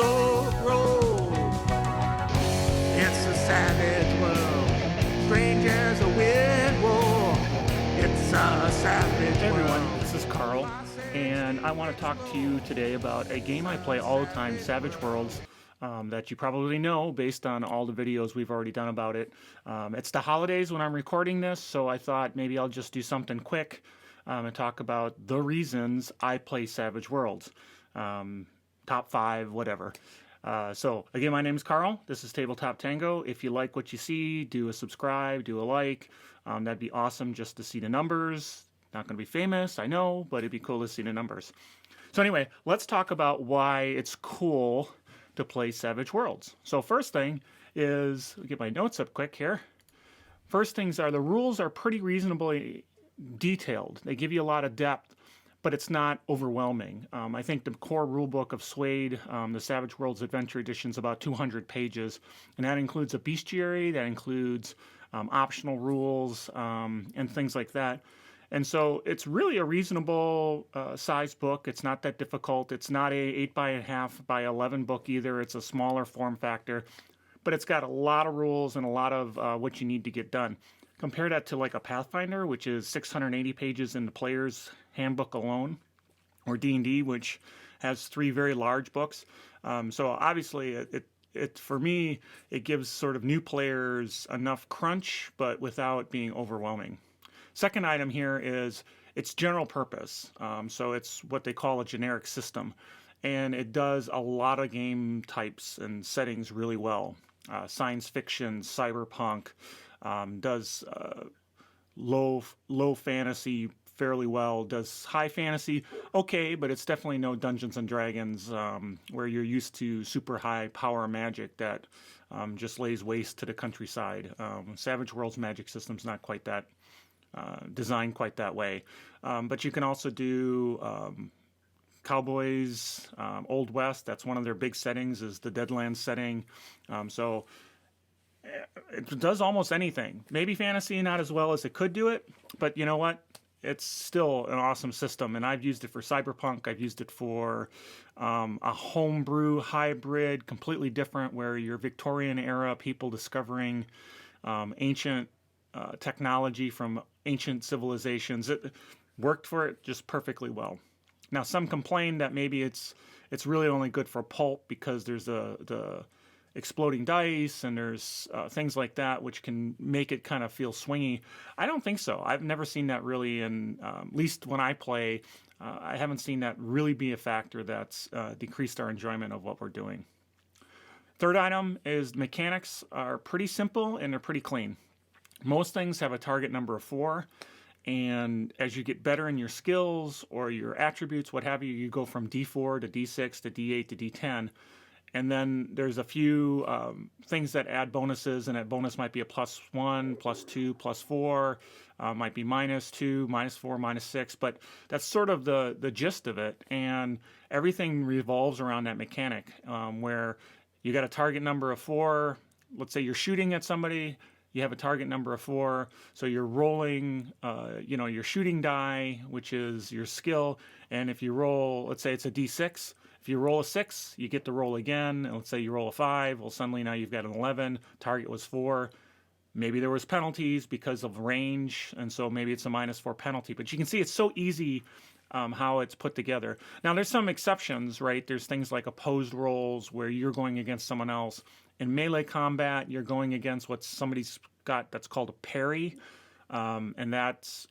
so roll. It's a savage world, strange as a wind roar. It's a savage Hey everyone, world. this is Carl, and I want to talk to you today about a game I play all the time, Savage Worlds, that you probably know based on all the videos we've already done about it. It's the holidays when I'm recording this, so I thought maybe I'll just do something quick and talk about the reasons I play Savage Worlds. Top 5, whatever. So again, my name is Carl. This is Tabletop Tango. If you like what you see, do a subscribe, do a like. That'd be awesome just to see the numbers. Not going to be famous, I know, but it'd be cool to see the numbers. So anyway, let's talk about why it's cool to play Savage Worlds. So first thing is, get my notes up quick here. First things are the rules are pretty reasonably detailed. They give you a lot of depth, but it's not overwhelming. I think the core rulebook of Suede, the Savage Worlds Adventure Edition, is about 200 pages, and that includes a bestiary, that includes optional rules, and things like that. And so it's really a reasonable size book. It's not that difficult. It's not a 8.5 by 11 book either. It's a smaller form factor, but it's got a lot of rules and a lot of what you need to get done. Compare that to like a Pathfinder, which is 680 pages in the player's handbook alone, or D&D, which has 3 very large books. So obviously, it for me, it gives sort of new players enough crunch, but without being overwhelming. Second item here is it's general purpose. So it's what they call a generic system. And it does a lot of game types and settings really well. Science fiction, cyberpunk, does low fantasy fairly well, does high fantasy okay, but it's definitely no Dungeons and Dragons where you're used to super high power magic that just lays waste to the countryside. Savage Worlds magic system's not quite that designed quite that way, but you can also do Cowboys, Old West. That's one of their big settings, is the Deadlands setting. So it does almost anything. Maybe fantasy not as well as it could do it, but you know what? It's still an awesome system, and I've used it for cyberpunk. I've used it for a homebrew hybrid, completely different, where you're Victorian era people discovering ancient technology from ancient civilizations. It worked for it just perfectly well. Now, some complain that maybe it's really only good for pulp because there's the exploding dice and there's things like that which can make it kind of feel swingy. I don't think so. I've never seen that really, in at least when I play, I haven't seen that really be a factor that's decreased our enjoyment of what we're doing. Third item is mechanics are pretty simple and they're pretty clean. Most things have a target number of 4, and as you get better in your skills or your attributes, what have you, you go from D4 to D6 to D8 to D10. And then there's a few things that add bonuses, and that bonus might be a +1, +2, +4, might be -2, -4, -6, but that's sort of the gist of it. And everything revolves around that mechanic, where you got a target number of 4. Let's say you're shooting at somebody, you have a target number of 4, so you're rolling, your shooting die, which is your skill, and if you roll, let's say it's a D6, if you roll a 6, you get to roll again, and let's say you roll a 5, well, suddenly now you've got an 11, target was 4, maybe there was penalties because of range, and so maybe it's a -4 penalty, but you can see it's so easy how it's put together. Now, there's some exceptions, right? There's things like opposed rolls where you're going against someone else. In melee combat, you're going against what somebody's got that's called a parry, and that's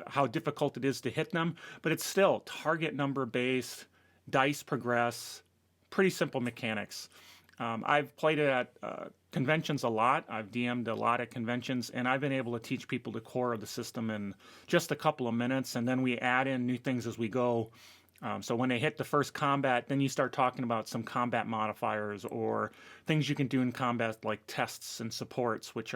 how difficult it is to hit them. But it's still target number based, dice progress, pretty simple mechanics. I've played it at conventions a lot. I've DM'd a lot at conventions, and I've been able to teach people the core of the system in just a couple of minutes, and then we add in new things as we go. So when they hit the first combat, then you start talking about some combat modifiers or things you can do in combat, like tests and supports, which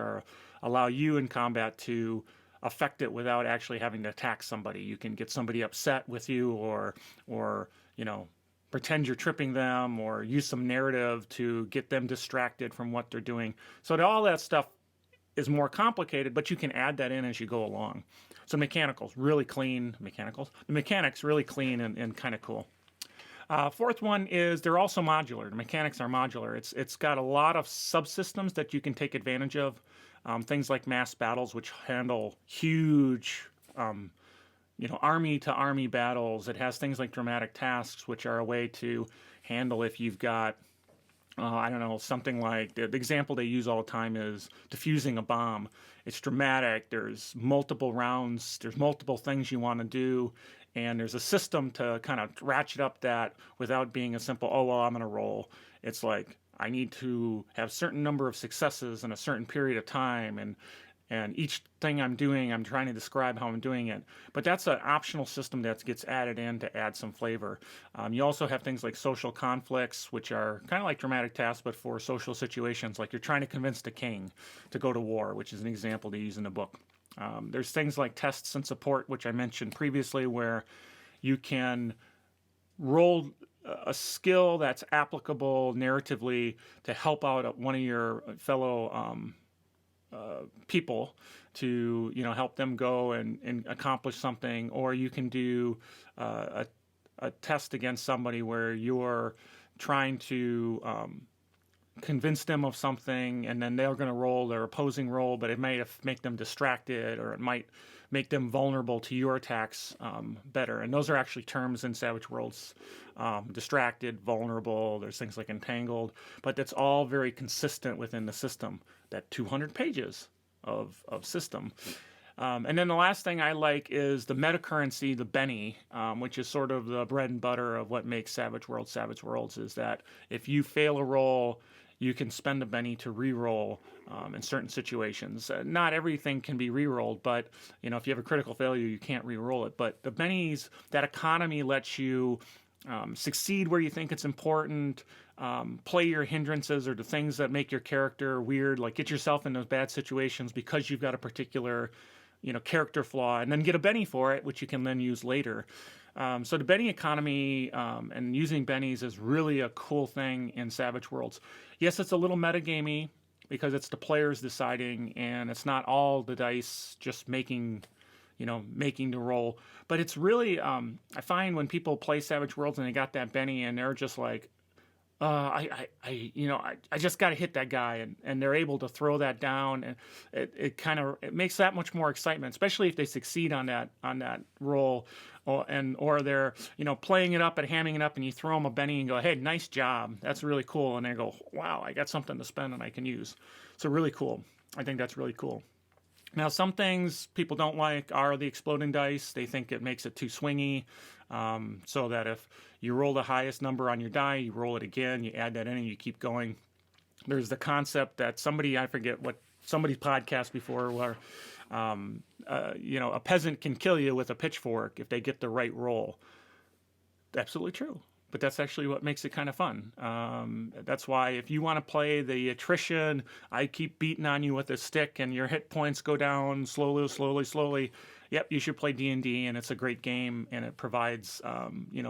allow you in combat to affect it without actually having to attack somebody. You can get somebody upset with you, or pretend you're tripping them, or use some narrative to get them distracted from what they're doing. So all that stuff is more complicated, but you can add that in as you go along. So the mechanics really clean and kind of cool. Fourth one is they're also modular. The mechanics are modular. It's got a lot of subsystems that you can take advantage of. Things like mass battles, which handle huge, army to army battles. It has things like dramatic tasks, which are a way to handle if you've got I don't know, something like the example they use all the time is defusing a bomb. It's dramatic. There's multiple rounds. There's multiple things you want to do. And there's a system to kind of ratchet up that without being a simple, oh, well, I'm going to roll. It's like, I need to have a certain number of successes in a certain period of time. And each thing I'm doing, I'm trying to describe how I'm doing it. But that's an optional system that gets added in to add some flavor. You also have things like social conflicts, which are kind of like dramatic tasks, but for social situations, like you're trying to convince the king to go to war, which is an example they use in the book. There's things like tests and support, which I mentioned previously, where you can roll a skill that's applicable narratively to help out one of your fellow people to help them go and accomplish something, or you can do a test against somebody where you're trying to convince them of something, and then they're going to roll their opposing roll, but it might make them distracted, or it might make them vulnerable to your attacks better. And those are actually terms in Savage Worlds: distracted, vulnerable. There's things like entangled, but that's all very consistent within the system. That 200 pages of system. And then the last thing I like is the meta currency, the Benny, which is sort of the bread and butter of what makes Savage Worlds, is that if you fail a roll, you can spend a Benny to re-roll in certain situations. Not everything can be re-rolled, but if you have a critical failure, you can't re-roll it. But the Bennies, that economy lets you succeed where you think it's important, play your hindrances or the things that make your character weird, like get yourself in those bad situations because you've got a particular character flaw, and then get a Benny for it, which you can then use later. So the Benny economy and using Bennies is really a cool thing in Savage Worlds. Yes, it's a little metagamey because it's the players deciding, and it's not all the dice just making the roll. But it's really, I find when people play Savage Worlds and they got that Benny and they're just like, I just got to hit that guy, and they're able to throw that down, and it makes that much more excitement, especially if they succeed on that roll, or they're playing it up and hamming it up, and you throw them a Benny and go, hey, nice job, that's really cool, and they go, wow, I got something to spend and I can use. So really cool. I think that's really cool. Now, some things people don't like are the exploding dice. They think it makes it too swingy, so that if you roll the highest number on your die, you roll it again, you add that in, and you keep going. There's the concept that I forget what somebody podcast before, where a peasant can kill you with a pitchfork if they get the right roll. Absolutely true. But that's actually what makes it kind of fun. That's why if you want to play the attrition, I keep beating on you with a stick and your hit points go down slowly. Yep, you should play D&D, and it's a great game, and it provides,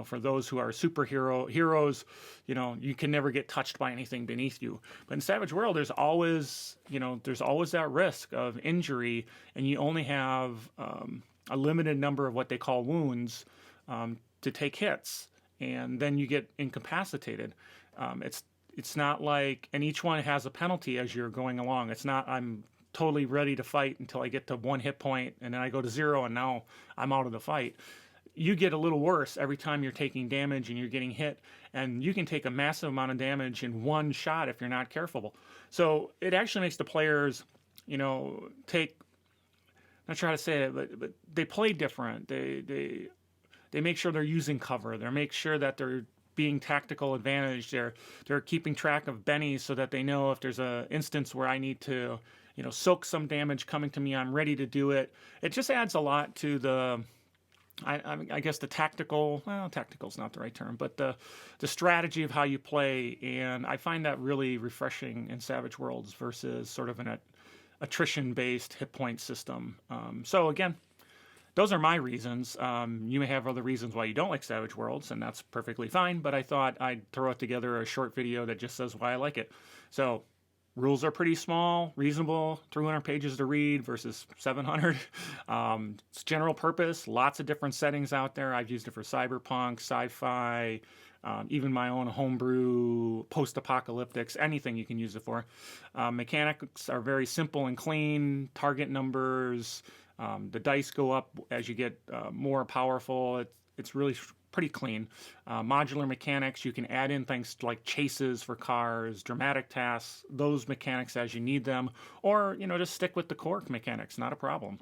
for those who are heroes, you can never get touched by anything beneath you. But in Savage World, there's always that risk of injury, and you only have a limited number of what they call wounds to take hits. And then you get incapacitated. It's not like, and each one has a penalty as you're going along. It's not, I'm totally ready to fight until I get to 1 hit point, and then I go to 0, and now I'm out of the fight. You get a little worse every time you're taking damage and you're getting hit, and you can take a massive amount of damage in one shot if you're not careful. So it actually makes the players, take, not sure how to say it, but they play different. They make sure they're using cover. They make sure that they're being tactical advantage. They're keeping track of Bennies so that they know if there's an instance where I need to, soak some damage coming to me, I'm ready to do it. It just adds a lot to the, I guess the tactical is not the right term, but the strategy of how you play. And I find that really refreshing in Savage Worlds versus sort of an attrition-based hit point system. So again, those are my reasons. You may have other reasons why you don't like Savage Worlds, and that's perfectly fine, but I thought I'd throw it together a short video that just says why I like it. So, rules are pretty small, reasonable, 300 pages to read versus 700. It's general purpose, lots of different settings out there. I've used it for cyberpunk, sci-fi, even my own homebrew post-apocalyptics, anything you can use it for. Mechanics are very simple and clean. Target numbers, the dice go up as you get more powerful. It's really pretty clean. Modular mechanics, you can add in things like chases for cars, dramatic tasks, those mechanics as you need them, or just stick with the core mechanics, not a problem.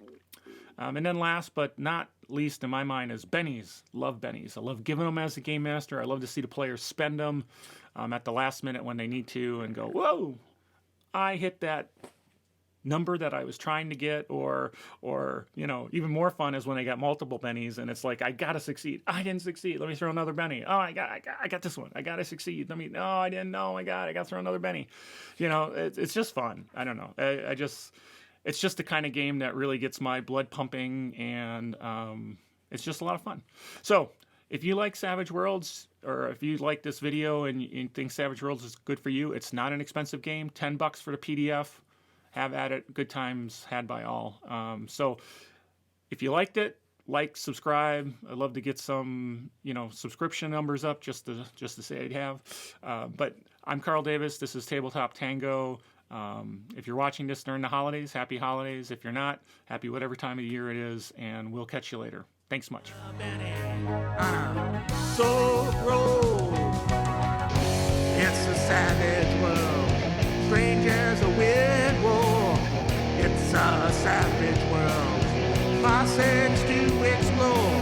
And then last but not least in my mind is Bennies. Love Bennies. I love giving them as a game master. I love to see the players spend them at the last minute when they need to and go, whoa, I hit that number that I was trying to get, or even more fun is when I got multiple bennies and it's like, I gotta succeed. I didn't succeed. Let me throw another benny. Oh, I got this one. I gotta succeed. No, I didn't. No, I gotta throw another benny. It's just fun. I don't know. It's just the kind of game that really gets my blood pumping, and it's just a lot of fun. So if you like Savage Worlds, or if you like this video and you think Savage Worlds is good for you, it's not an expensive game. $10 for the PDF. Have at it. Good times had by all. So if you liked it, like, subscribe. I'd love to get some, subscription numbers up just to say I'd have. But I'm Carl Davis. This is Tabletop Tango. If you're watching this during the holidays, happy holidays. If you're not, happy whatever time of year it is, and we'll catch you later. Thanks much. So roll. It's a savage world. Strange as a wind war. It's a savage world. Classics to explore.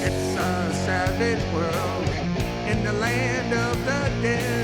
It's a savage world in the land of the dead.